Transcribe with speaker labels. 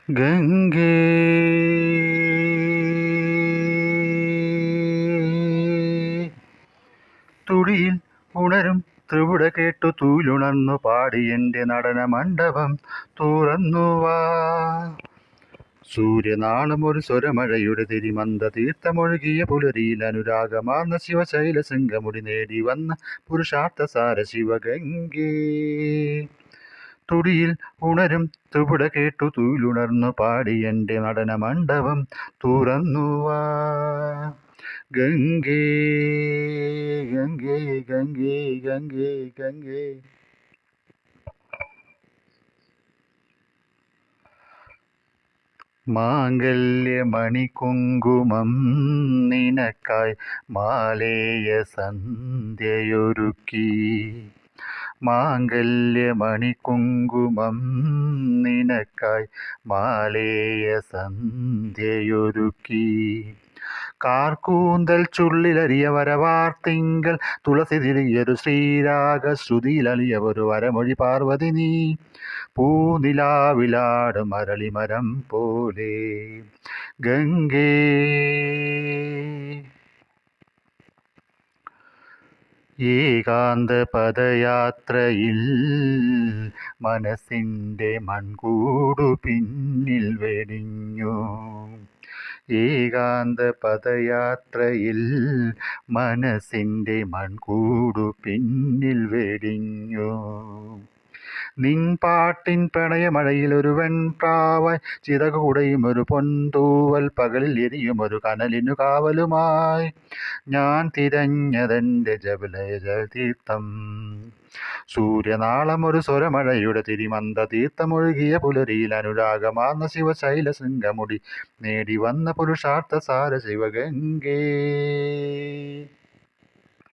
Speaker 1: ഗംഗേ തുടിയിൽ ഉണരും ത്രിപുട കേട്ടു തൂലുണർന്നു പാടി എൻ്റെ നടന മണ്ഡപം തുറന്നുവാ. സൂര്യനാളം ഒരു സ്വരമഴയുടെ തിരിമന്ത തീർത്ഥമൊഴുകിയ പുലരിയിൽ അനുരാഗമാർന്ന ശിവശൈല ശൃംഗമുടി നേടി വന്ന പുരുഷാർത്ഥസാര ശിവഗംഗേ. തുടിയിൽ ഉണരും ത്രിപുട കേട്ടു തൂലുണർന്നു പാടി എൻ്റെ നടന മണ്ഡപം തുറന്നുവാ. ഗംഗേ ഗംഗേ ഗംഗേ ഗംഗേ ഗംഗേ. മാംഗല്യമണികുങ്കുമം നിനക്കായി മാലേയ സന്ധ്യയൊരുക്കി. മാംഗല്യമണികുങ്കുമം നിനക്കായി മാലേയ സന്ധ്യയൊരുക്കി. കാർക്കൂന്തൽ ചുള്ളിലരിയ വരവാർത്തിങ്കൽ തുളസി തിരിയൊരു ശ്രീരാഗ ശ്രുതിയിലലിയവൊരു വരമൊഴി പാർവതി നീ. പൂനിലാവിലാടും അരളിമരം പോലെ ഗംഗേ. ഏകാന്ത പദയാത്രയിൽ മനസ്സിൻ്റെ മൺകൂടു പിന്നിൽ വെടിഞ്ഞു. ഏകാന്ത പദയാത്രയിൽ മനസ്സിൻ്റെ മൺകൂടു പിന്നിൽ വെടിഞ്ഞു. നിൻ പാട്ടിൻ പ്രണയമഴയിലൊരു വെൺപ്രാവായി ചിറകുടയും ഒരു പൊൻതൂവൽ പകലിൽ എരിയുമൊരു കനലിനു കാവലുമായി ഞാൻ തിരഞ്ഞതെൻ്റെ ജപലയജതീർത്ഥം. സൂര്യനാളം ഒരു സ്വരമഴയുടെ തിരിമന്ത തീർത്ഥമൊഴുകിയ പുലരിയിൽ അനുരാഗമാർന്ന ശിവശൈല ശൃംഗമുടി നേടി വന്ന പുരുഷാർത്ഥസാര ശിവഗംഗേ.